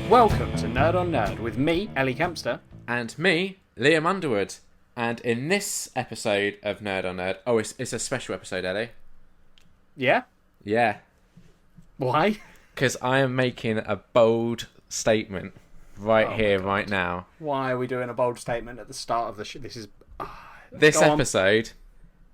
Welcome to Nerd on Nerd with me, Ellie Kempster. And me, Liam Underwood. And in this episode of Nerd on Nerd... Oh, it's a special episode, Ellie. Yeah? Yeah. Why? Because I am making a bold statement right now. Why are we doing a bold statement at the start of the show? This episode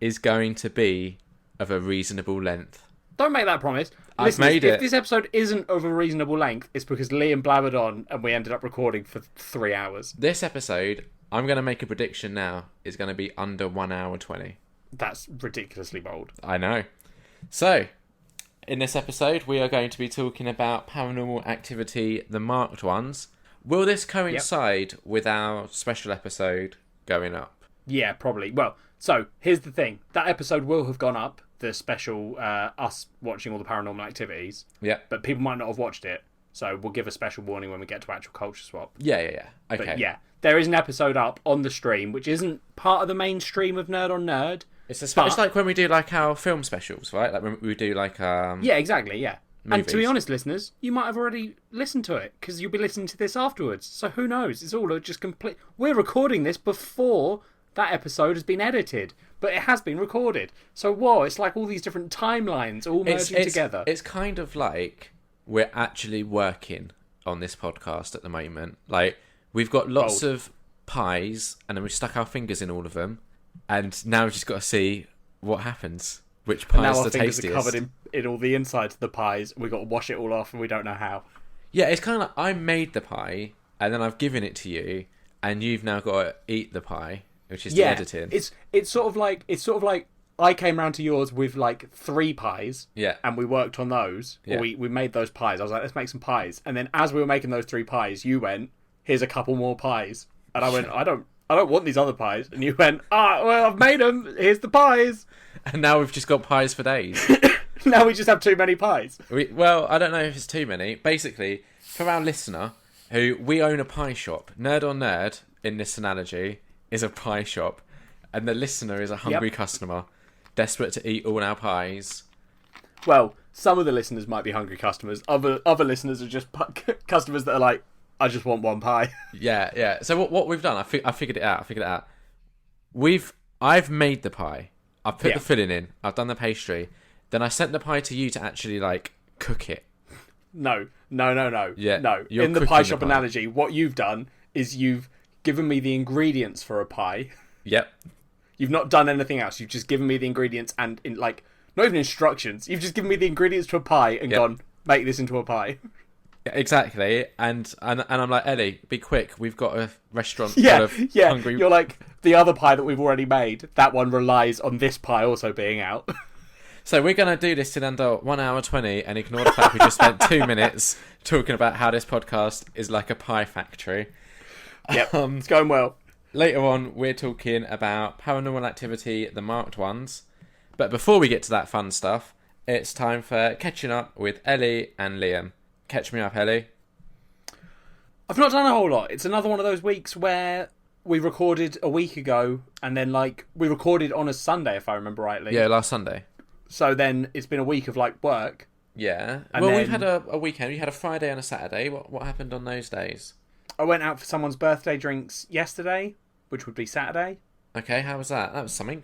is going to be of a reasonable length. Don't make that promise. I've made it. If this episode isn't of a reasonable length, it's because Liam blabbered on and we ended up recording for 3 hours. This episode, I'm going to make a prediction now, is going to be under 1 hour 20. That's ridiculously bold. I know. So, in this episode, we are going to be talking about Paranormal Activity, the marked ones. Will this coincide with our special episode going up? Yeah, probably. Well, so, here's the thing. That episode will have gone up, the special, us watching all the Paranormal Activities. Yeah. But people might not have watched it, so we'll give a special warning when we get to actual Culture Swap. Yeah. Okay. But yeah, there is an episode up on the stream, which isn't part of the main stream of Nerd on Nerd. It's like when we do like our film specials, right? Like when we do like Yeah, exactly, yeah. Movies. And to be honest, listeners, you might have already listened to it because you'll be listening to this afterwards. So who knows? It's all just complete. We're recording this before that episode has been edited, but it has been recorded. So whoa, it's like all these different timelines all merging together. It's kind of like we're actually working on this podcast at the moment. Like we've got lots of pies, and then we've stuck our fingers in all of them, and now we've just got to see what happens. Which pie is the tastiest? Now our fingers are covered in all the insides of the pies. We've got to wash it all off, and we don't know how. Yeah, it's kind of like I made the pie, and then I've given it to you, and you've now got to eat the pie, which is the editing. It's sort of like I came round to yours with like 3 pies. Yeah. And we worked on those. Yeah. We made those pies. I was like, let's make some pies. And then as we were making those 3 pies, you went, here's a couple more pies. And I went, I don't want these other pies. And you went, well, I've made them. Here's the pies. And now we've just got pies for days. Now we just have too many pies. Well, I don't know if it's too many. Basically, for our listener, who we own a pie shop, Nerd on Nerd, in this analogy, is a pie shop. And the listener is a hungry customer, desperate to eat all our pies. Well, some of the listeners might be hungry customers. Other listeners are just customers that are like, I just want one pie. Yeah. So what we've done, I figured it out. I've made the pie. I've put the filling in. I've done the pastry. Then I sent the pie to you to actually like cook it. No. Yeah. No. In the pie shop analogy, what you've done is you've given me the ingredients for a pie. Yep. You've not done anything else. You've just given me the ingredients and in like not even instructions. You've just given me the ingredients to a pie and gone, make this into a pie. Exactly, and I'm like, Ellie, be quick. We've got a restaurant full of hungry... You're like, the other pie that we've already made, that one relies on this pie also being out. So we're going to do this in under 1 hour 20 and ignore the fact we just spent 2 minutes talking about how this podcast is like a pie factory. Yep, it's going well. Later on, we're talking about Paranormal Activity, the marked ones. But before we get to that fun stuff, it's time for catching up with Ellie and Liam. Catch me up, Ellie. I've not done a whole lot. It's another one of those weeks where we recorded a week ago and then like we recorded on a Sunday, if I remember rightly. Yeah, last Sunday. So then it's been a week of like work. Yeah. We've had a weekend. We had a Friday and a Saturday. What happened on those days? I went out for someone's birthday drinks yesterday, which would be Saturday. Okay, how was that? That was something.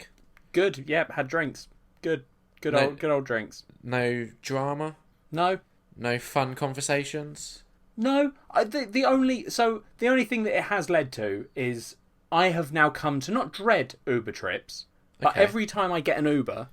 Good. Yep, had drinks. Good old drinks. No drama? No. No fun conversations? No. The only thing that it has led to is I have now come to not dread Uber trips, but every time I get an Uber,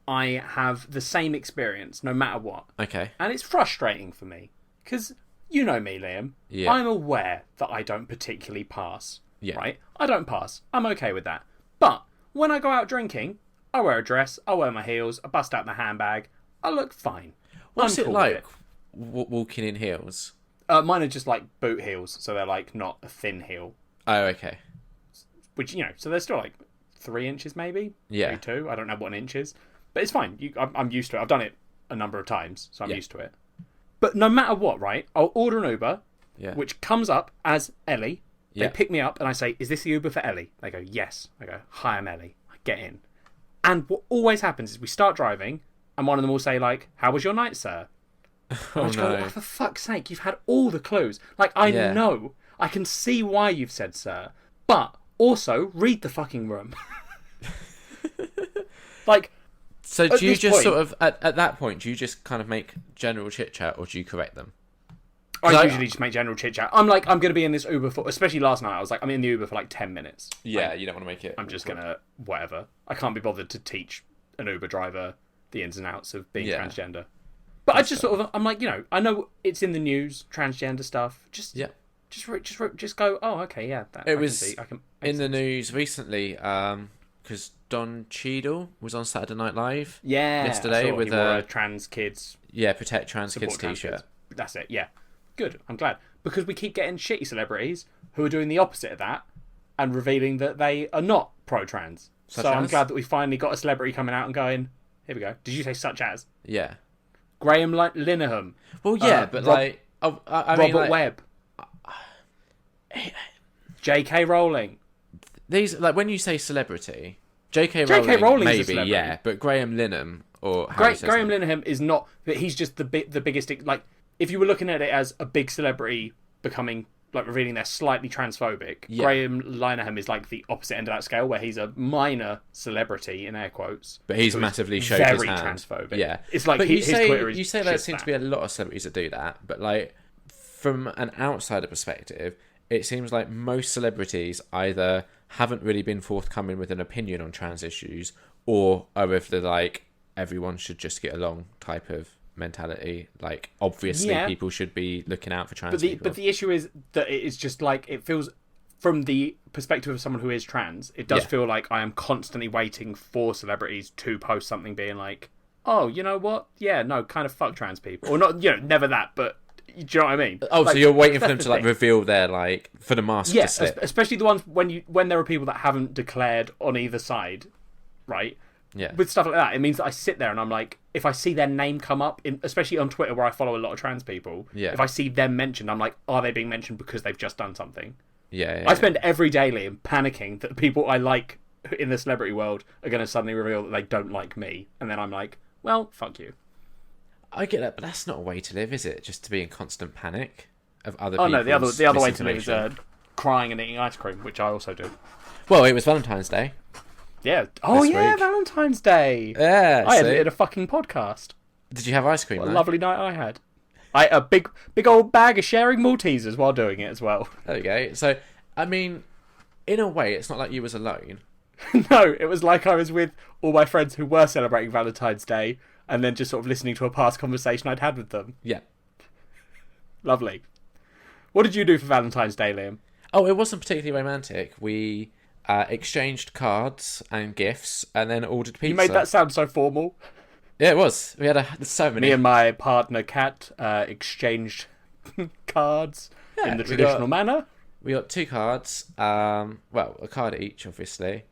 I have the same experience no matter what. Okay. And it's frustrating for me because you know me, Liam. Yeah. I'm aware that I don't particularly pass. Yeah. Right? I don't pass. I'm okay with that. But when I go out drinking, I wear a dress, I wear my heels, I bust out my handbag, I look fine. What's it like walking in heels? Mine are just like boot heels, so they're like not a thin heel. Oh, okay. Which, so they're still like 3 inches maybe? Yeah. Maybe 2. I don't know what an inch is. But it's fine. I'm used to it. I've done it a number of times, so I'm used to it. But no matter what, right, I'll order an Uber, which comes up as Ellie. They pick me up and I say, is this the Uber for Ellie? They go, yes. I go, hi, I'm Ellie. I get in. And what always happens is we start driving and one of them will say like, how was your night, sir? Oh, I just no. go, oh, for fuck's sake, you've had all the clues. Like, I know, I can see why you've said sir, but also read the fucking room. Like, so do you just sort of, at that point, do you just kind of make general chit-chat, or do you correct them? I usually just make general chit-chat. I'm like, I'm going to be in this Uber for, especially last night, I was like, I'm in the Uber for like 10 minutes. Yeah, like, you don't want to make it. I'm just going to, whatever. I can't be bothered to teach an Uber driver the ins and outs of being transgender. But I just sort of, I'm like, I know it's in the news, transgender stuff. Just go, oh, okay, yeah. It was in the news recently, because Don Cheadle was on Saturday Night Live yesterday with a trans kids. Yeah, Protect Trans Kids t-shirt. That's it, yeah. Good, I'm glad. Because we keep getting shitty celebrities who are doing the opposite of that and revealing that they are not pro-trans. I'm glad that we finally got a celebrity coming out and going, here we go. Did you say such as? Yeah. Graham Linehan. Well, yeah, but I mean, Robert Webb. J.K. Rowling. These, like, when you say celebrity, J.K. Rowling maybe, yeah, but Graham Linehan or Graham Linehan is not, but he's just the biggest, like, if you were looking at it as a big celebrity becoming, like, revealing they're slightly transphobic, Graham Linehan is like the opposite end of that scale, where he's a minor celebrity in air quotes, but he's massively showed his hand. Very transphobic. Yeah, it's like his Twitter is. You say there seems to be a lot of celebrities that do that, but like from an outsider perspective, it seems like most celebrities either haven't really been forthcoming with an opinion on trans issues, or are of the like everyone should just get along type of mentality. Like, obviously people should be looking out for trans people. But the issue is that it's just like, it feels, from the perspective of someone who is trans, it does feel like I am constantly waiting for celebrities to post something being like, oh, you know what? Yeah, no, kind of fuck trans people. Or not, never that, but do you know what I mean? Oh, like, so you're waiting for them to like reveal their, like, for the mask to slip. Especially the ones when there are people that haven't declared on either side, right? Yeah. With stuff like that, it means that I sit there and I'm like, if I see their name come up, especially on Twitter where I follow a lot of trans people, if I see them mentioned, I'm like, are they being mentioned because they've just done something? I spend every day, Liam, panicking that the people I like in the celebrity world are going to suddenly reveal that they don't like me. And then I'm like, well, fuck you. I get that, but that's not a way to live, is it? Just to be in constant panic of other people's no, the other way to live is crying and eating ice cream, which I also do. Well, it was Valentine's Day. Yeah. Oh, yeah, week. Valentine's Day. Yeah. I edited a fucking podcast. Did you have ice cream? What a lovely night I had. A big old bag of sharing Maltesers while doing it as well. There we go. So, I mean, in a way, it's not like you was alone. No, it was like I was with all my friends who were celebrating Valentine's Day and then just sort of listening to a past conversation I'd had with them. Yeah. Lovely. What did you do for Valentine's Day, Liam? Oh, it wasn't particularly romantic. We exchanged cards and gifts and then ordered pizza. You made that sound so formal. Yeah, it was. We had so many. Me and my partner, Kat, exchanged cards in the traditional manner. We got 2 cards. Well, a card each, obviously.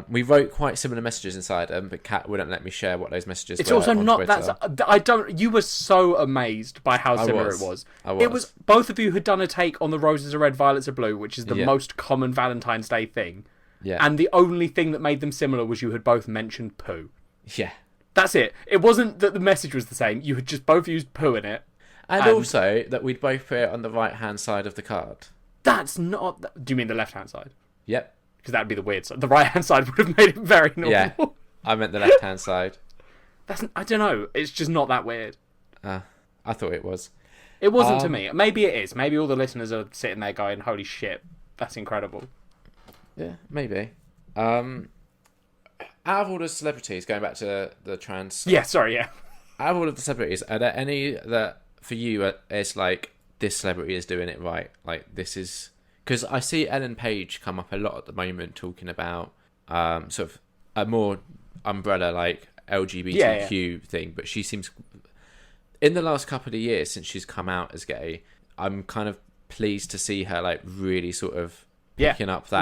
We wrote quite similar messages inside them, but Kat wouldn't let me share what those messages were. It's also not Twitter. I don't. You were so amazed by how similar it was. It was both of you had done a take on the roses are red, violets are blue, which is the most common Valentine's Day thing. Yeah. And the only thing that made them similar was you had both mentioned poo. Yeah. That's it. It wasn't that the message was the same. You had just both used poo in it. And also that we'd both put it on the right-hand side of the card. That's not... Do you mean the left-hand side? Yep. Because that would be the weird side. The right-hand side would have made it very normal. Yeah. I meant the left-hand side. I don't know. It's just not that weird. I thought it was. It wasn't to me. Maybe it is. Maybe all the listeners are sitting there going, holy shit, that's incredible. Yeah, maybe. Out of all the celebrities, going back to the trans... Yeah, sorry, yeah. Out of all of the celebrities, are there any that, for you, is like, this celebrity is doing it right? Like, this is... Because I see Ellen Page come up a lot at the moment talking about sort of a more umbrella, like, LGBTQ thing. But she seems... In the last couple of years, since she's come out as gay, I'm kind of pleased to see her, like, really sort of picking up that,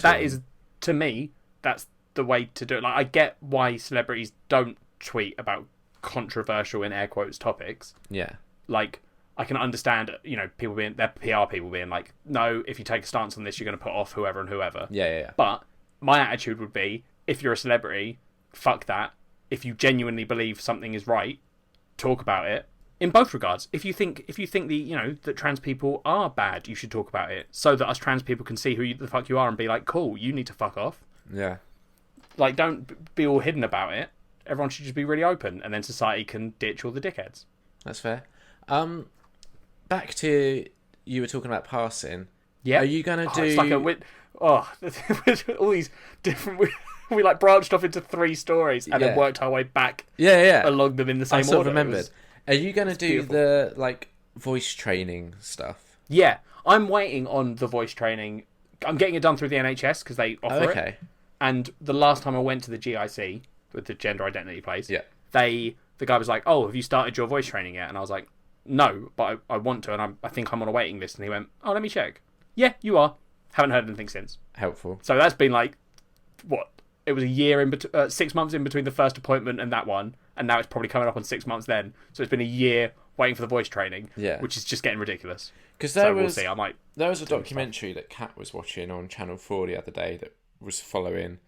that is, to me, that's the way to do it. Like, I get why celebrities don't tweet about controversial, in air quotes, topics. Yeah. Like, I can understand, people being, their PR people being like, no, if you take a stance on this, you're going to put off whoever and whoever. Yeah. But my attitude would be, if you're a celebrity, fuck that. If you genuinely believe something is right, talk about it. In both regards, if you think the that trans people are bad, you should talk about it so that us trans people can see who the fuck you are and be like, cool, you need to fuck off. Yeah. Like, don't be all hidden about it. Everyone should just be really open, and then society can ditch all the dickheads. That's fair. Back to you were talking about passing. Yeah. Are you gonna do? It's like all these different. We like branched off into 3 stories and then worked our way back. Yeah. Along them in the same order. I sort of remembered. Are you gonna do beautiful. The like voice training stuff? Yeah, I'm waiting on the voice training. I'm getting it done through the NHS because they offer it. And the last time I went to the GIC with the gender identity place, the guy was like, "Oh, have you started your voice training yet?" And I was like, "No, but I want to, and I think I'm on a waiting list." And he went, "Oh, let me check." Yeah, you are. Haven't heard anything since. Helpful. So that's been like, what? It was a year 6 months in between the first appointment and that one, and now it's probably coming up on 6 months then. So it's been a year waiting for the voice training, which is just getting ridiculous. Because we'll see. There was a documentary that Kat was watching on Channel 4 the other day that was following,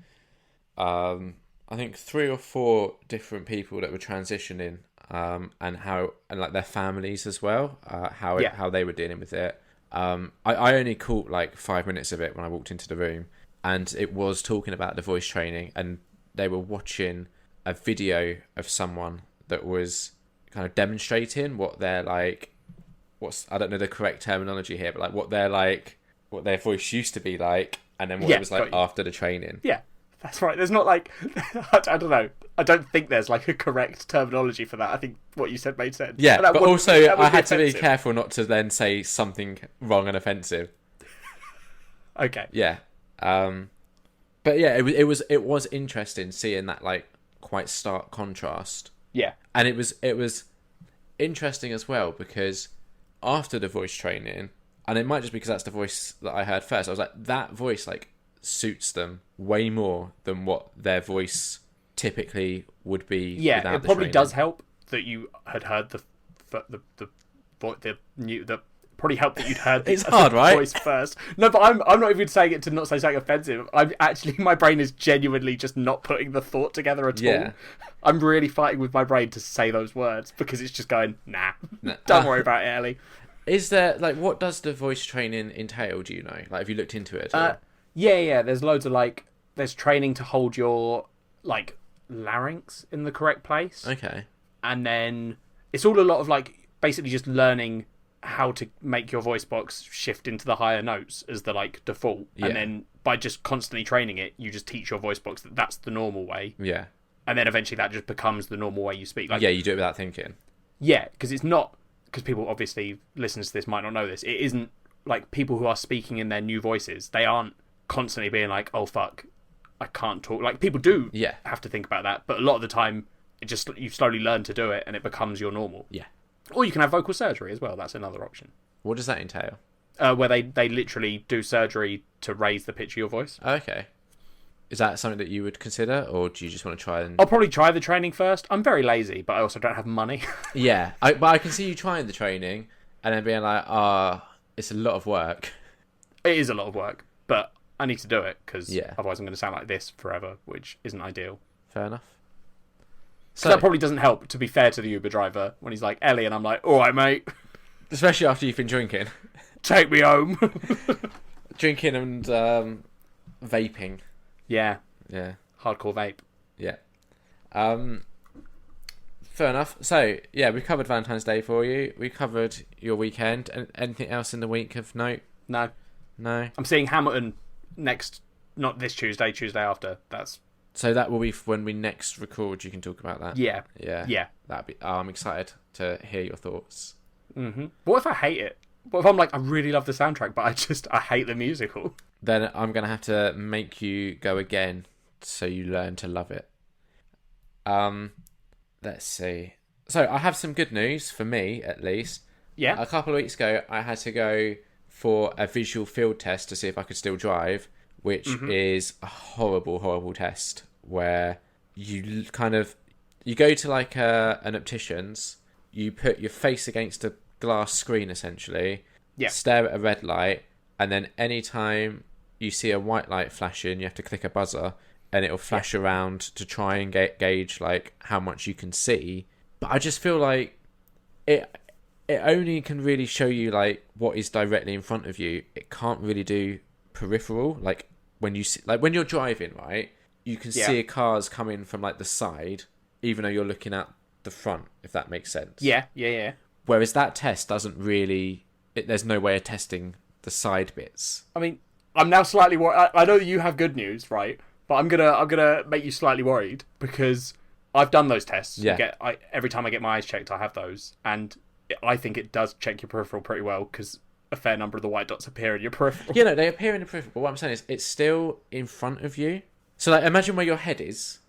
I think 3 or 4 different people that were transitioning, and like their families as well, how they were dealing with it. I only caught like 5 minutes of it when I walked into the room. And it was talking about the voice training, and they were watching a video of someone that was kind of demonstrating what they're like. I don't know the correct terminology here, but like what their voice used to be like, and then what it was like after the training. Yeah, that's right. There's not like I don't know. I don't think there's like a correct terminology for that. I think what you said made sense. Yeah, but also I had to be careful not to then say something wrong and offensive. Okay. Yeah. But yeah, it was interesting seeing that like quite stark contrast. Yeah, and it was interesting as well because after the voice training, and it might just be because that's the voice that I heard first, I was like, that voice like suits them way more than what their voice typically would be. Yeah, it probably does help that you had heard the probably helped that you'd heard it's hard, right? Voice first. No, but I'm not even saying it to not say something offensive. I'm actually, my brain is genuinely just not putting the thought together at all. I'm really fighting with my brain to say those words because it's just going, nah. Don't worry about it, Ellie. Is there, like, what does the voice training entail, do you know? Like, have you looked into it at all? Yeah. There's loads of, like, there's training to hold your, like, larynx in the correct place. Okay. And then it's all a lot of, like, basically just learning how to make your voice box shift into the higher notes as the like default, and then by just constantly training it, you just teach your voice box that that's the normal way. Yeah, and then eventually that just becomes the normal way you speak. Like, you do it without thinking. Yeah, because it's not because people obviously listeners to this might not know this. It isn't like people who are speaking in their new voices. They aren't constantly being like, "Oh fuck, I can't talk." Like people do have to think about that, but a lot of the time, you slowly learn to do it, and it becomes your normal. Yeah. Or you can have vocal surgery as well. That's another option. What does that entail? Where they literally do surgery to raise the pitch of your voice. Okay. Is that something that you would consider, or do you just want to try and... I'll probably try the training first. I'm very lazy, but I also don't have money. Yeah, but I can see you trying the training and then being like, it's a lot of work. It is a lot of work, but I need to do it because otherwise I'm going to sound like this forever, which isn't ideal. Fair enough. So that probably doesn't help, to be fair to the Uber driver, when he's like, Ellie, and I'm like, all right, mate. Especially after you've been drinking. Take me home. Drinking and vaping. Yeah. Yeah. Hardcore vape. Yeah. Fair enough. So, yeah, we covered Valentine's Day for you. We covered your weekend. And anything else in the week of note? No. I'm seeing Hamilton not this Tuesday after. So that will be when we next record. You can talk about that. Yeah. That'd be. I'm excited to hear your thoughts. Mm-hmm. What if I hate it? What if I'm like, I really love the soundtrack, but I hate the musical? Then I'm gonna have to make you go again, so you learn to love it. Let's see. So I have some good news for me, at least. Yeah. A couple of weeks ago, I had to go for a visual field test to see if I could still drive, which is a horrible, horrible test where you go to like an optician's, you put your face against a glass screen essentially, stare at a red light, and then anytime you see a white light flashing, you have to click a buzzer and it'll flash around to try and gauge like how much you can see. But I just feel like it only can really show you like what is directly in front of you. It can't really do peripheral. Like when you see, like when you're driving, right? You can see cars coming from like the side, even though you're looking at the front. If that makes sense. Yeah. Whereas that test doesn't really. There's no way of testing the side bits. I mean, I'm now slightly worried. I know that you have good news, right? But I'm gonna make you slightly worried because I've done those tests. Yeah. Every time I get my eyes checked, I have those, and I think it does check your peripheral pretty well because a fair number of the white dots appear in your peripheral. Yeah, no, they appear in the peripheral. But what I'm saying is, it's still in front of you. So, like, imagine where your head is.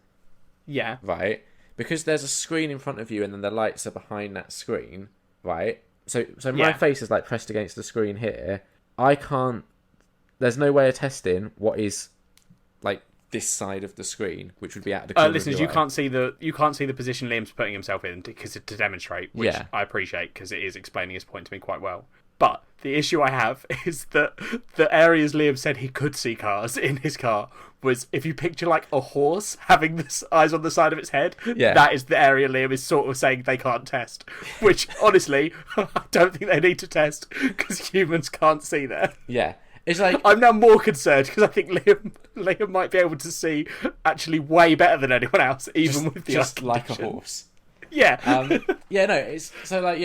Yeah. Right. Because there's a screen in front of you, and then the lights are behind that screen. Right. So my face is like pressed against the screen here. I can't. There's no way of testing what is like this side of the screen, which would be at the corner listeners, of your you eye. can't see the position Liam's putting himself in to demonstrate, which I appreciate because it is explaining his point to me quite well. But the issue I have is that the areas Liam said he could see cars in his car was if you picture like a horse having the eyes on the side of its head, that is the area Liam is sort of saying they can't test. Which, honestly, I don't think they need to test because humans can't see there. Yeah. It's like I'm now more concerned because I think Liam might be able to see actually way better than anyone else, even with the just like a horse. Yeah. Yeah. No. It's so like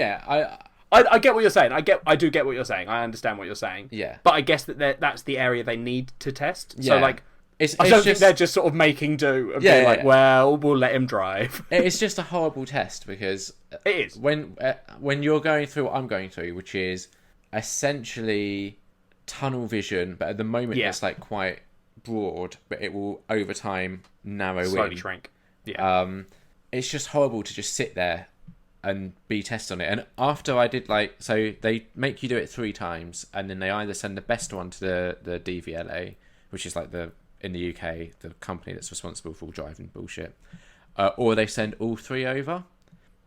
I get what you're saying. I do get what you're saying. I understand what you're saying. Yeah. But I guess that's the area they need to test. So like, I don't just think they're just sort of making do and being like, well, we'll let him drive. It's just a horrible test because it is when you're going through what I'm going through, which is essentially tunnel vision, but at the moment it's like quite broad, but it will over time narrow slowly shrink. Yeah. It's just horrible to just sit there and be tested on it. And after I did so they make you do it 3 times, and then they either send the best one to the DVLA, which is like in the UK the company that's responsible for all driving bullshit, or they send all 3 over.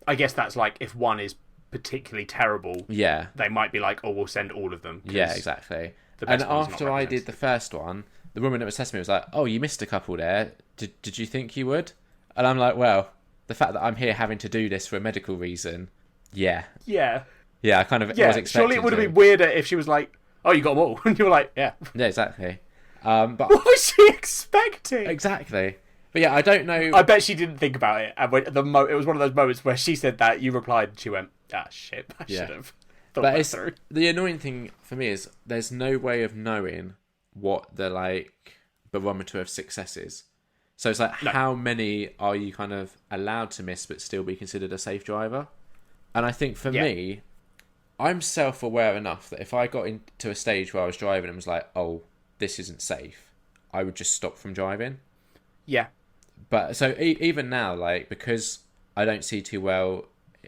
I guess that's like if one is particularly terrible, they might be like, oh, we'll send all of them. Yeah, exactly. And after I did the first one, the woman that was testing me was like, oh, you missed a couple there. Did you think you would? And I'm like, well, the fact that I'm here having to do this for a medical reason, yeah, I kind of was expecting. Surely it would have been weirder if she was like, oh, you got them all, and you were like, yeah, exactly. But what was she expecting? Exactly. But yeah, I don't know. I bet she didn't think about it. And it was one of those moments where she said that, you replied, and she went, shit, I should have thought that through. The annoying thing for me is there's no way of knowing what the barometer of success is. So it's like, how many are you kind of allowed to miss but still be considered a safe driver? And I think for me, I'm self-aware enough that if I got into a stage where I was driving and was like, oh, this isn't safe, I would just stop from driving. Yeah. But so even now, because I don't see too well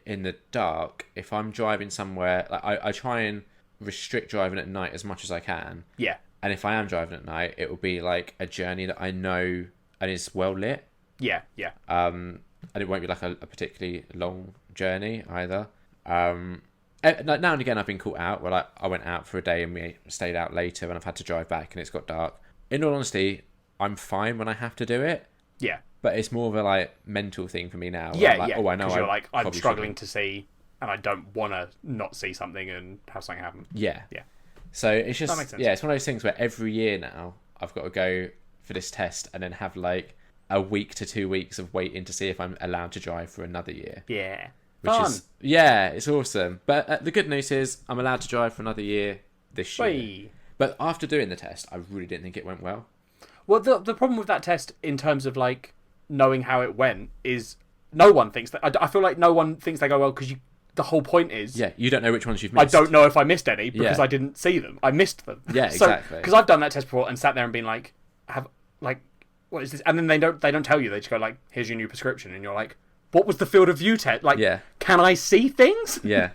in the dark, if I'm driving somewhere, I try and restrict driving at night as much as I can. Yeah. And if I am driving at night, it will be like a journey that I know and is well lit. Yeah. And it won't be like a particularly long journey either. Now and again, I've been caught out where I went out for a day and we stayed out later and I've had to drive back and it's got dark. In all honesty, I'm fine when I have to do it. Yeah. But it's more of a mental thing for me now. Yeah, Oh, I know. Because you're I'm struggling to see, and I don't want to not see something and have something happen. Yeah. Yeah. So it's just, that makes sense. It's one of those things where every year now I've got to go for this test and then have a week to 2 weeks of waiting to see if I'm allowed to drive for another year. Yeah. Which Fun. It's awesome. But the good news is I'm allowed to drive for another year this year. Whee. But after doing the test, I really didn't think it went well. Well, the problem with that test in terms of knowing how it went is no one thinks that. I feel like no one thinks they go well because the whole point is you don't know which ones you've missed. I don't know if I missed any because I didn't see them. I missed them. Yeah, exactly. Because I've done that test before and sat there and been like, what is this? And then they don't tell you. They just go here's your new prescription, and you're like, what was the field of view test? Can I see things? Yeah.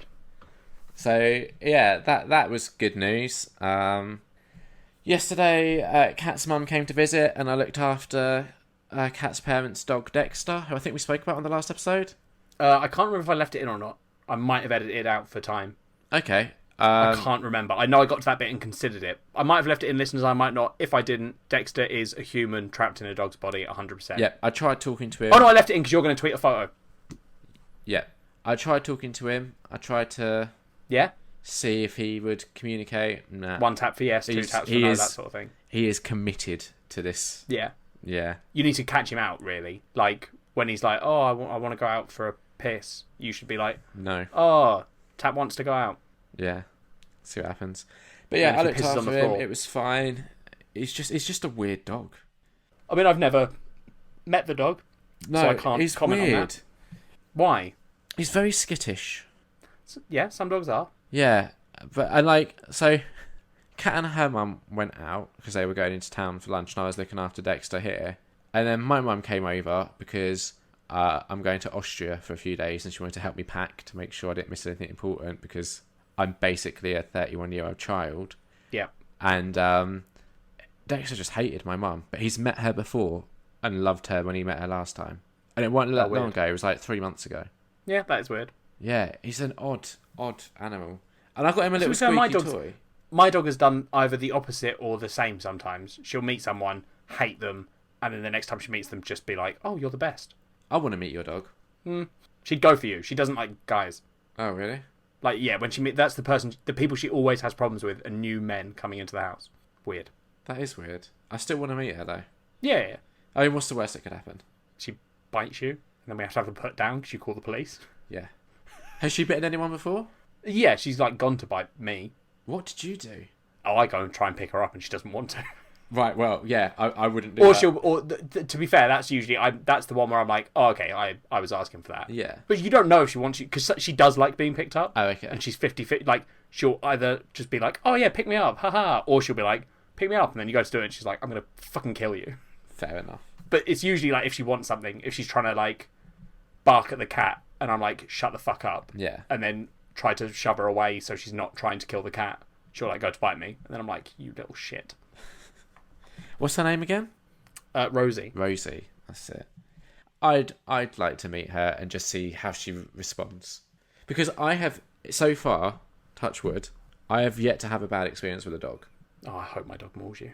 So that was good news. Yesterday, Kat's mum came to visit, and I looked after Kat's parents' dog Dexter, who I think we spoke about on the last episode. I can't remember if I left it in or not. I might have edited it out for time. Okay. I can't remember. I know I got to that bit and considered it. I might have left it in, listeners. I might not. If I didn't, Dexter is a human trapped in a dog's body, 100%. Yeah, I tried talking to him. Oh no, I left it in because you're going to tweet a photo. Yeah. I tried talking to him. I tried to see if he would communicate. Nah. 1 tap for yes, 2 taps for no, that sort of thing. He is committed to this. Yeah. Yeah. You need to catch him out, really. Like, when he's like, oh, I want to go out for a piss, you should be like, no. Oh, Tap wants to go out. Yeah. See what happens. But yeah, I looked after him. It was fine. It's just a weird dog. I mean, I've never met the dog, so I can't comment on that. Why? He's very skittish. Yeah, some dogs are. Yeah, but so Kat and her mum went out because they were going into town for lunch, and I was looking after Dexter here. And then my mum came over because I'm going to Austria for a few days, and she wanted to help me pack to make sure I didn't miss anything important because I'm basically a 31-year-old child. Yeah. And Dexter just hated my mum, but he's met her before and loved her when he met her last time. And it wasn't that long ago. It was like 3 months ago. Yeah, that is weird. Yeah, he's an odd animal. And I got him a little squeaky toy. My dog has done either the opposite or the same sometimes. She'll meet someone, hate them, and then the next time she meets them, just be like, oh, you're the best. I want to meet your dog. She'd go for you. She doesn't like guys. Oh, really? Like, yeah, when that's the people she always has problems with are new men coming into the house. Weird. That is weird. I still want to meet her, though. Yeah. I mean, what's the worst that could happen? She bites you, and then we have to have her put down because you call the police. Yeah. Has she bitten anyone before? Yeah, she's like gone to bite me. What did you do? Oh, I go and try and pick her up, and she doesn't want to. Right. Well, yeah, I wouldn't do that. To be fair, that's usually that's the one where I'm like, oh, okay, I was asking for that. Yeah. But you don't know if she wants you because she does like being picked up. Oh, okay. And she's 50-50. Like she'll either just be like, oh yeah, pick me up, haha, or she'll be like, pick me up, and then you go to do it, and she's like, I'm gonna fucking kill you. Fair enough. But it's usually like if she wants something, if she's trying to like bark at the cat, and I'm like, shut the fuck up. Yeah. And then try to shove her away so she's not trying to kill the cat. She'll like go to bite me, and then I'm like, you little shit. What's her name again? Rosie. Rosie, that's it. I'd like to meet her and just see how she responds, because I have so far, touch wood, I have yet to have a bad experience with a dog. Oh, I hope my dog mauls you.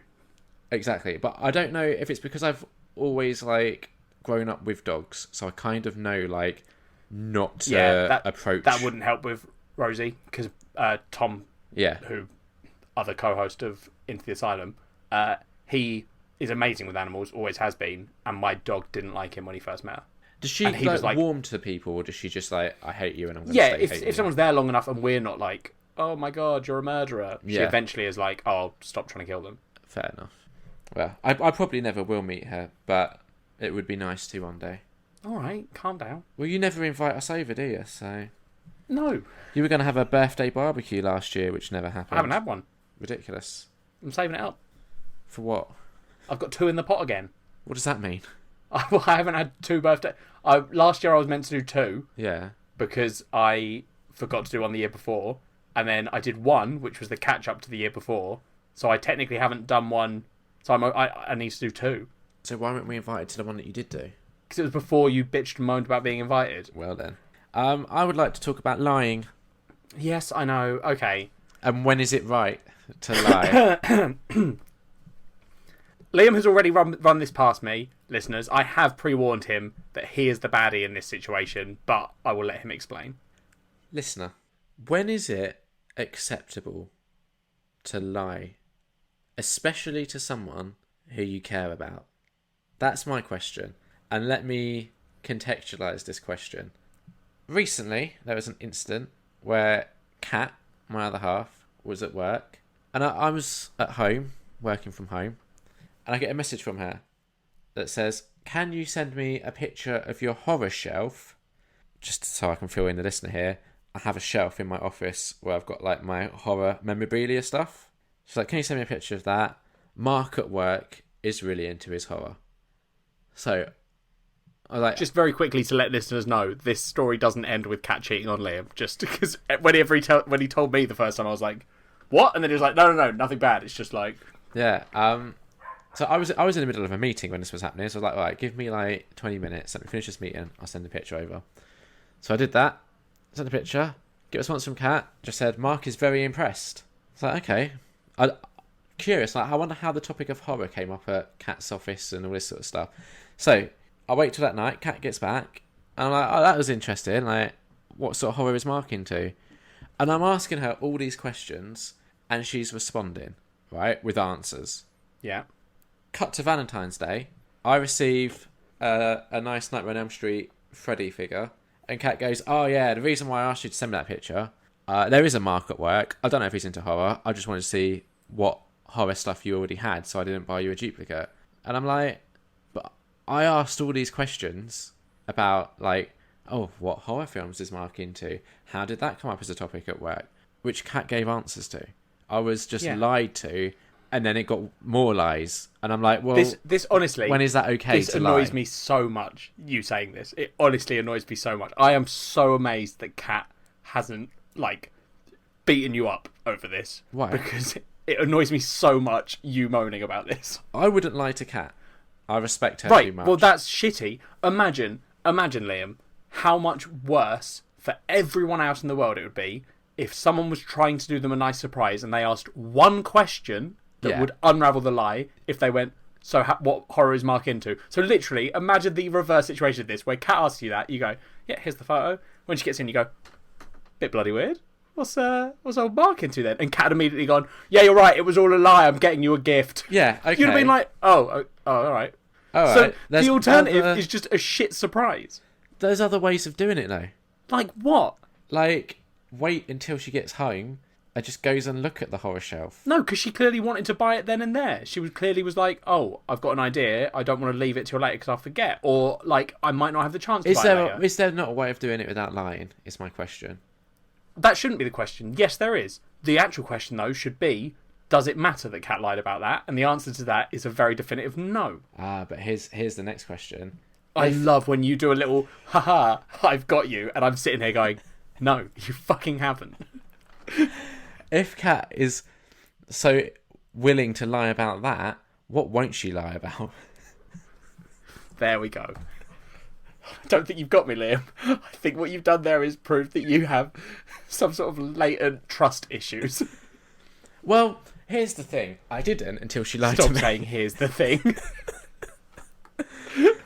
Exactly, but I don't know if it's because I've always like grown up with dogs, so I kind of know like not to approach. That wouldn't help with Rosie because Tom, who other co-host of Into the Asylum, he is amazing with animals, always has been, and my dog didn't like him when he first met her. Does she like warm to people, or does she just like, I hate you and I'm going to stay if someone's there long enough and we're not like, oh my god, you're a murderer, she eventually is like, oh, stop trying to kill them. Fair enough. Well, I probably never will meet her, but it would be nice to one day. Alright, calm down. Well, you never invite us over, do you? So no. You were going to have a birthday barbecue last year, which never happened. I haven't had one. Ridiculous. I'm saving it up. For what? I've got 2 in the pot again. What does that mean? I haven't had 2 birthdays. Last year I was meant to do 2. Yeah. Because I forgot to do one the year before. And then I did 1, which was the catch-up to the year before. So I technically haven't done 1. So I need to do 2. So why weren't we invited to the one that you did do? Because it was before you bitched and moaned about being invited. Well then. I would like to talk about lying. Yes, I know. Okay. And when is it right to lie? Liam has already run this past me, listeners. I have pre-warned him that he is the baddie in this situation, but I will let him explain. Listener, when is it acceptable to lie? Especially to someone who you care about? That's my question. And let me contextualise this question. Recently, there was an incident where Kat, my other half, was at work. And I was at home, working from home. And I get a message from her that says, can you send me a picture of your horror shelf? Just so I can fill in the listener here. I have a shelf in my office where I've got like my horror memorabilia stuff. She's like, can you send me a picture of that? Mark at work is really into his horror. So I was like, just very quickly to let listeners know, this story doesn't end with Kat cheating on Liam. Just because when he told me the first time, I was like, what? And then he was like, no, nothing bad. It's just like, yeah. So I was in the middle of a meeting when this was happening. So I was like, all right, give me like 20 minutes. Let me finish this meeting. I'll send the picture over. So I did that. Sent the picture. Get a response from Kat. Just said, Mark is very impressed. It's like, okay. I'm curious. Like, I wonder how the topic of horror came up at Kat's office and all this sort of stuff. So I wait till that night. Kat gets back. And I'm like, oh, that was interesting. Like, what sort of horror is Mark into? And I'm asking her all these questions, and she's responding, right, with answers. Yeah. Cut to Valentine's Day. I receive a nice Nightmare on Elm Street Freddy figure, and Kat goes, "Oh yeah, the reason why I asked you to send me that picture, there is a Mark at work. I don't know if he's into horror. I just wanted to see what horror stuff you already had, so I didn't buy you a duplicate." And I'm like, but I asked all these questions about, like, oh, what horror films is Mark into? How did that come up as a topic at work? Which Kat gave answers to. I was just lied to, and then it got more lies. And I'm like, well, this honestly, when is that okay this to annoys lie? me so much, you saying this. It honestly annoys me so much. I am so amazed that Kat hasn't, like, beaten you up over this. Why? Because it annoys me so much, you moaning about this. I wouldn't lie to Kat. I respect her too much. Well, that's shitty. Imagine, Liam, how much worse for everyone else in the world it would be if someone was trying to do them a nice surprise and they asked one question that would unravel the lie if they went, so what horror is Mark into? So literally, imagine the reverse situation of this, where Kat asks you that, you go, yeah, here's the photo. When she gets in, you go, bit bloody weird. What's old Mark into then? And Kat had immediately gone, yeah, you're right, it was all a lie, I'm getting you a gift. Yeah, okay. You'd have been like, oh, all right. So the alternative is just a shit surprise. There's other ways of doing it, though. Like what? Like, wait until she gets home and just goes and look at the horror shelf. No, because she clearly wanted to buy it then and there. She was like, oh, I've got an idea. I don't want to leave it till later because I'll forget. Or, like, I might not have the chance to buy it later. Is there not a way of doing it without lying, is my question. That shouldn't be the question. Yes, there is. The actual question, though, should be, does it matter that Kat lied about that? And the answer to that is a very definitive no. But here's the next question. I love when you do a little, haha, I've got you, and I'm sitting here going, no, you fucking haven't. If Kat is so willing to lie about that, what won't she lie about? There we go. I don't think you've got me, Liam. I think what you've done there is prove that you have some sort of latent trust issues. Well, here's the thing. I didn't until she lied to me. Stop saying here's the thing.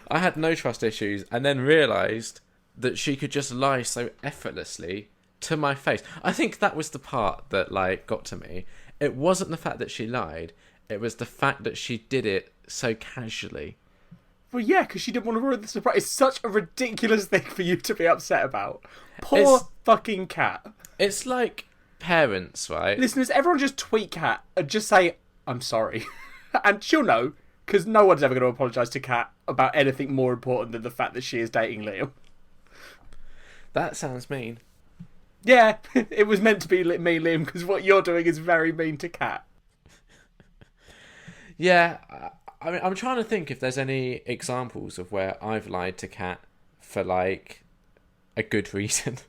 I had no trust issues and then realised that she could just lie so effortlessly to my face. I think that was the part that, like, got to me. It wasn't the fact that she lied. It was the fact that she did it so casually. Well, yeah, because she didn't want to ruin the surprise. It's such a ridiculous thing for you to be upset about. Poor fucking Kat. It's like parents, right? Listeners, everyone just tweet Kat and just say, I'm sorry. And she'll know, because no one's ever going to apologise to Kat about anything more important than the fact that she is dating Liam. That sounds mean. Yeah, it was meant to be me, Liam, because what you're doing is very mean to Kat. Yeah, I mean, I'm trying to think if there's any examples of where I've lied to Kat for, like, a good reason.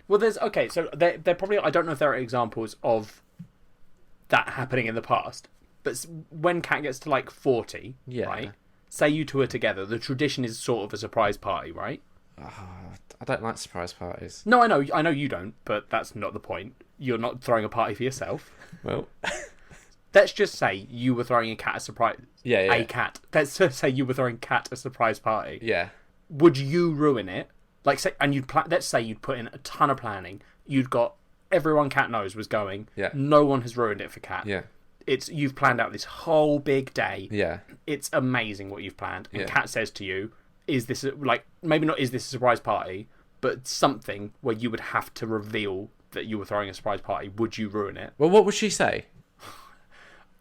Well, so there probably, I don't know if there are examples of that happening in the past, but when Kat gets to, like, 40, right, say you two are together, the tradition is sort of a surprise party, right? I don't like surprise parties. No, I know you don't, but that's not the point. You're not throwing a party for yourself. Well, let's just say you were throwing a cat a surprise. Yeah. A cat. Let's just say you were throwing Kat a surprise party. Yeah. Would you ruin it? Like, say, and let's say you'd put in a ton of planning. You'd got everyone Kat knows was going. Yeah. No one has ruined it for Kat. Yeah. You've planned out this whole big day. Yeah. It's amazing what you've planned. And Kat says to you, is this maybe not is this a surprise party, but something where you would have to reveal that you were throwing a surprise party. Would you ruin it? Well, what would she say?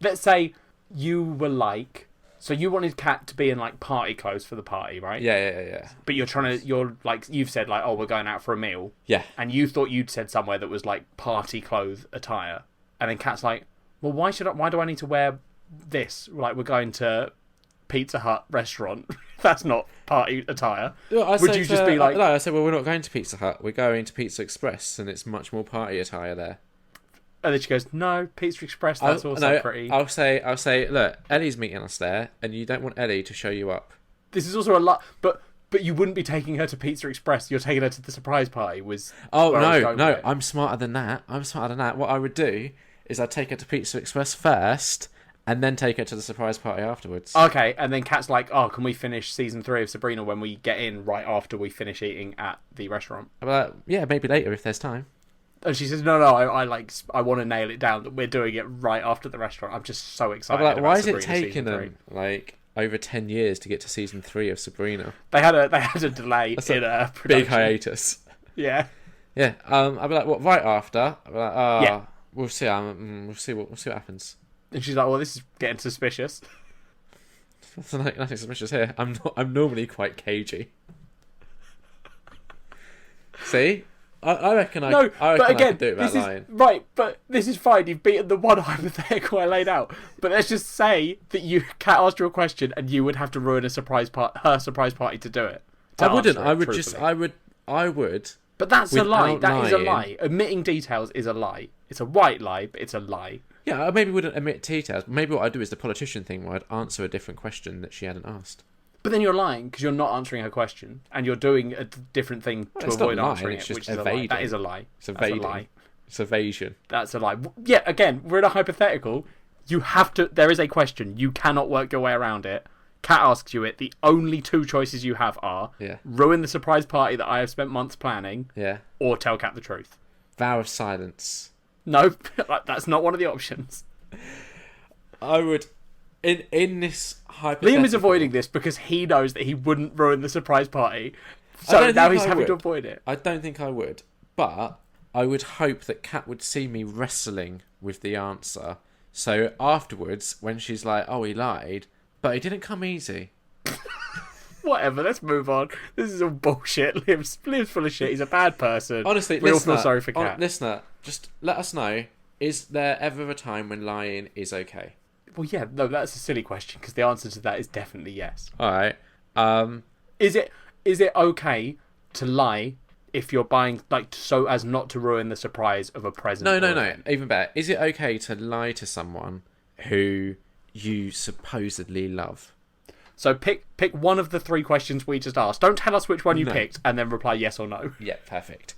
Let's say you were like, so you wanted Kat to be in, like, party clothes for the party, right? Yeah. But you've said, like, oh, we're going out for a meal. Yeah. And you thought you'd said somewhere that was, like, party clothes attire. And then Kat's like, well, why do I need to wear this? Like, we're going to Pizza Hut restaurant. That's not party attire. No, Would you just be like... No, I said, well, we're not going to Pizza Hut. We're going to Pizza Express, and it's much more party attire there. And then she goes, no, Pizza Express, that's also pretty... I'll say, look, Ellie's meeting us there, and you don't want Ellie to show you up. This is also a lot... But you wouldn't be taking her to Pizza Express. You're taking her to the surprise party. No, I'm smarter than that. What I would do is I'd take her to Pizza Express first, And then take her to the surprise party afterwards. Okay, and then Kat's like, oh, can we finish season 3 of Sabrina when we get in right after we finish eating at the restaurant? I'm like, yeah, maybe later if there's time. And she says, no, I want to nail it down that we're doing it right after the restaurant. I'm just so excited. I'm like, why is Sabrina it taking them like over 10 years to get to season 3 of Sabrina? They had a delay in production. Big hiatus. Yeah. Yeah. I'll be like, what? Right after? I'll be like, yeah. We'll see. We'll see what happens. And she's like, well, this is getting suspicious. There's nothing suspicious here. I'm normally quite cagey. See? I reckon I could do it without lying. Right, but this is fine. You've beaten the one hypothetical I laid out. But let's just say that Kat asked you a question and you would have to ruin her surprise party to do it. I wouldn't. I would. But that's a lie. That is a lie. Omitting details is a lie. It's a white lie, but it's a lie. Yeah, I maybe wouldn't omit details. Maybe what I'd do is the politician thing where I'd answer a different question that she hadn't asked. But then you're lying because you're not answering her question and you're doing a different thing to avoid answering it, which is a lie. That is a lie. It's evading. That's a lie. It's evasion. That's a lie. Yeah, again, we're in a hypothetical. You have to... There is a question. You cannot work your way around it. Kat asks you it. The only 2 choices you have are ruin the surprise party that I have spent months planning or tell Kat the truth. Vow of silence. No, that's not one of the options. I would... In this hypothetical... Liam is avoiding this because he knows that he wouldn't ruin the surprise party. So now he's having to avoid it. I don't think I would. But I would hope that Kat would see me wrestling with the answer. So afterwards, when she's like, oh, he lied, but it didn't come easy. Whatever, let's move on. This is all bullshit. Liam's full of shit. He's a bad person. Honestly, we all feel sorry for Kat. Listener, just let us know, is there ever a time when lying is okay? Well, yeah, no, that's a silly question because the answer to that is definitely yes. All right. Is it okay to lie if you're buying, like, so as not to ruin the surprise of a present? No. Even better. Is it okay to lie to someone who you supposedly love? So pick one of the 3 questions we just asked. Don't tell us which one you picked and then reply yes or no. Yeah, perfect.